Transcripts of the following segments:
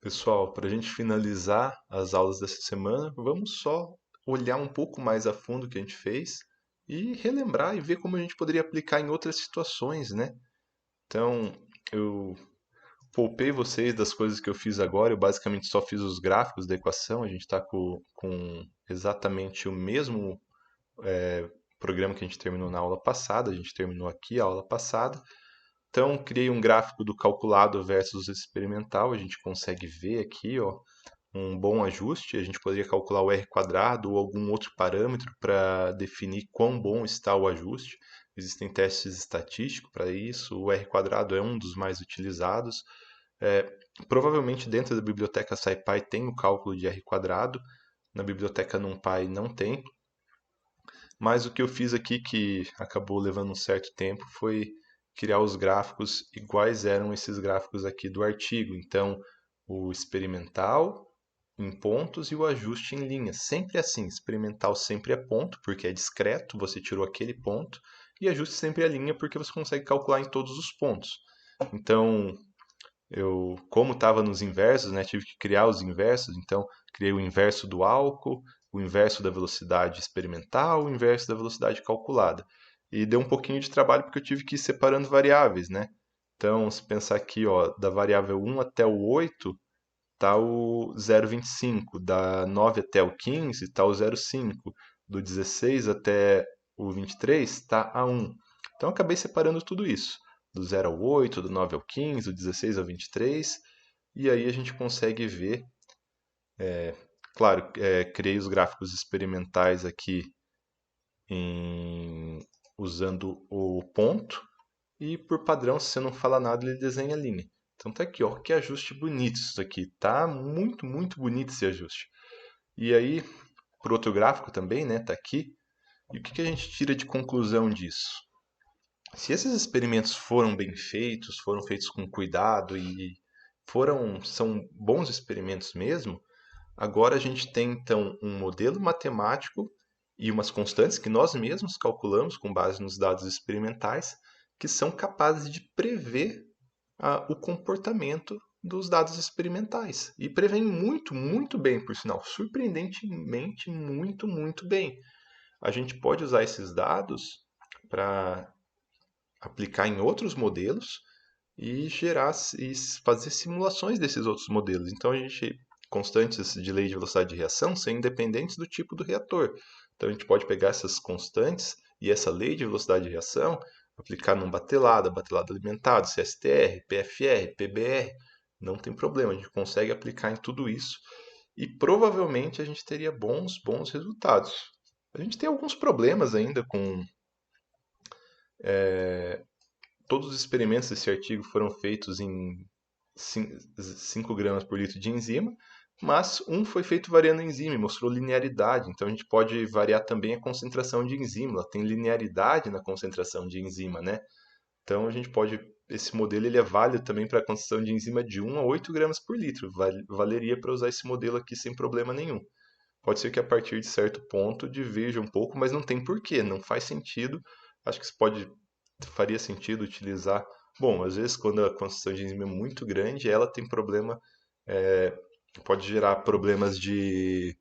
Pessoal, para a gente finalizar as aulas dessa semana, vamos só olhar um pouco mais a fundo o que a gente fez e relembrar e ver como a gente poderia aplicar em outras situações, né? Então, eu poupei vocês das coisas que eu fiz agora, eu basicamente só fiz os gráficos da equação, a gente está com exatamente o mesmo programa que a gente terminou na aula passada, a gente terminou aqui a aula passada. Então, criei um gráfico do calculado versus experimental, a gente consegue ver aqui, ó, um bom ajuste. A gente poderia calcular o R quadrado ou algum outro parâmetro para definir quão bom está o ajuste. Existem testes estatísticos para isso. O R quadrado é um dos mais utilizados. É, provavelmente dentro da biblioteca SciPy tem o cálculo de R quadrado. Na biblioteca NumPy não tem. Mas o que eu fiz aqui que acabou levando um certo tempo foi criar os gráficos iguais eram esses gráficos aqui do artigo. Então, o experimental em pontos e o ajuste em linha. Sempre assim, experimental sempre é ponto, porque é discreto, você tirou aquele ponto, e ajuste sempre é linha, porque você consegue calcular em todos os pontos. Então, eu, como estava nos inversos, né, tive que criar os inversos, então criei o inverso do álcool, o inverso da velocidade experimental, o inverso da velocidade calculada. E deu um pouquinho de trabalho porque eu tive que ir separando variáveis, né? Então, se pensar aqui, ó, da variável 1 até o 8, tá o 0,25. Da 9 até o 15, tá o 0,5. Do 16 até o 23, tá a 1. Então, eu acabei separando tudo isso. Do 0 ao 8, do 9 ao 15, do 16 ao 23. E aí a gente consegue ver, claro, criei os gráficos experimentais aqui em, usando o ponto. E por padrão, se você não fala nada, ele desenha a linha. Então tá aqui, ó, que ajuste bonito isso aqui. Tá muito, muito bonito esse ajuste. E aí, por outro gráfico também, né, tá aqui. E o que a gente tira de conclusão disso? Se esses experimentos foram bem feitos, foram feitos com cuidado e são bons experimentos mesmo, agora a gente tem então um modelo matemático e umas constantes que nós mesmos calculamos com base nos dados experimentais, que são capazes de prever o comportamento dos dados experimentais. E prevêem muito, muito bem, por sinal, surpreendentemente muito, muito bem. A gente pode usar esses dados para aplicar em outros modelos e gerar e fazer simulações desses outros modelos. Então a gente constantes de lei de velocidade de reação são independentes do tipo do reator. Então a gente pode pegar essas constantes e essa lei de velocidade de reação, aplicar num batelada alimentado, CSTR, PFR, PBR, não tem problema, a gente consegue aplicar em tudo isso e provavelmente a gente teria bons resultados. A gente tem alguns problemas ainda com todos os experimentos desse artigo foram feitos em 5 gramas por litro de enzima, mas um foi feito variando a enzima e mostrou linearidade. Então a gente pode variar também a concentração de enzima. Ela tem linearidade na concentração de enzima, né? Então a gente pode. Esse modelo ele é válido também para a concentração de enzima de 1 a 8 gramas por litro. Valeria para usar esse modelo aqui sem problema nenhum. Pode ser que a partir de certo ponto diverja um pouco, mas não tem porquê, não faz sentido. Acho que faria sentido utilizar. Bom, às vezes quando a concentração de enzima é muito grande, ela tem problema, é, pode gerar problemas de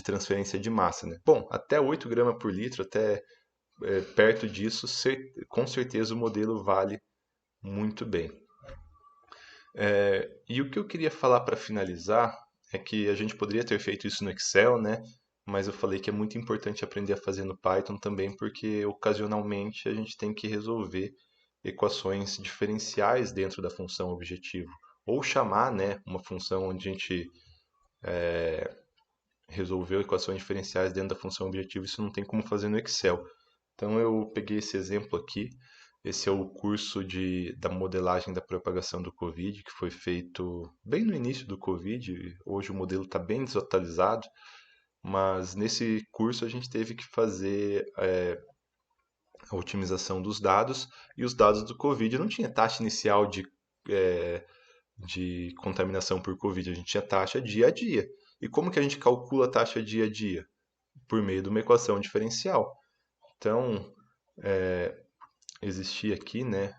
transferência de massa, né? Bom, até 8 gramas por litro, até perto disso, com certeza o modelo vale muito bem. E o que eu queria falar para finalizar é que a gente poderia ter feito isso no Excel, né? Mas eu falei que é muito importante aprender a fazer no Python também, porque ocasionalmente a gente tem que resolver equações diferenciais dentro da função objetivo. Ou chamar, né, uma função onde a gente resolveu equações diferenciais dentro da função objetivo, isso não tem como fazer no Excel. Então eu peguei esse exemplo aqui. Esse é o curso da modelagem da propagação do Covid, que foi feito bem no início do Covid. Hoje o modelo está bem desatualizado, mas nesse curso a gente teve que fazer a otimização dos dados e os dados do Covid não tinha taxa inicial de contaminação por Covid, a gente tinha taxa dia a dia. E como que a gente calcula a taxa dia a dia? Por meio de uma equação diferencial. Então, existia aqui, né,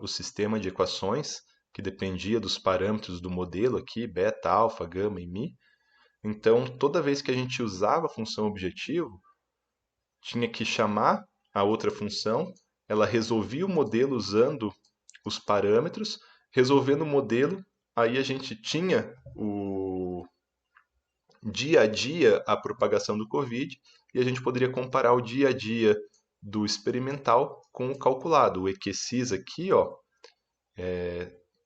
o sistema de equações que dependia dos parâmetros do modelo aqui, beta, alfa, gama e mi. Então, toda vez que a gente usava a função objetivo, tinha que chamar a outra função, ela resolvia o modelo usando os parâmetros, resolvendo o modelo, aí a gente tinha o dia a dia a propagação do Covid e a gente poderia comparar o dia a dia do experimental com o calculado. O equesis aqui, ó,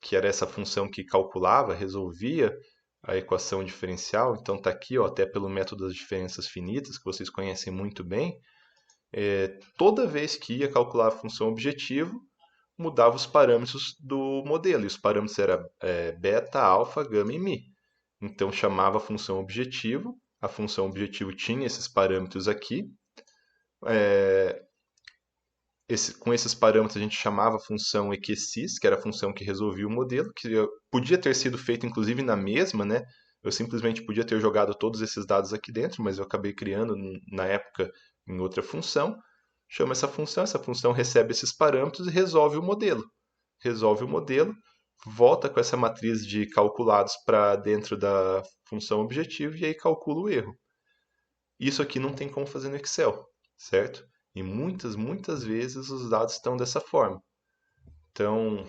que era essa função que calculava, resolvia a equação diferencial, então está aqui, ó, até pelo método das diferenças finitas, que vocês conhecem muito bem, toda vez que ia calcular a função objetivo, mudava os parâmetros do modelo, e os parâmetros eram beta, alfa, gama e mi. Então chamava a função objetivo tinha esses parâmetros aqui, com esses parâmetros a gente chamava a função equesis, que era a função que resolvia o modelo, que podia ter sido feito inclusive na mesma, né? Eu simplesmente podia ter jogado todos esses dados aqui dentro, mas eu acabei criando na época em outra função. Chama essa função recebe esses parâmetros e resolve o modelo. Resolve o modelo, volta com essa matriz de calculados para dentro da função objetivo e aí calcula o erro. Isso aqui não tem como fazer no Excel, certo? E muitas vezes os dados estão dessa forma. Então,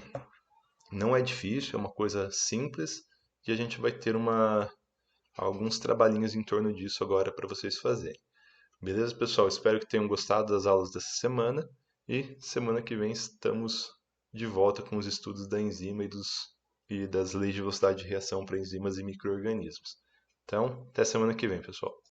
não é difícil, é uma coisa simples e a gente vai ter alguns trabalhinhos em torno disso agora para vocês fazerem. Beleza, pessoal? Espero que tenham gostado das aulas dessa semana e semana que vem estamos de volta com os estudos da enzima e das leis de velocidade de reação para enzimas e micro-organismos. Então, até semana que vem, pessoal.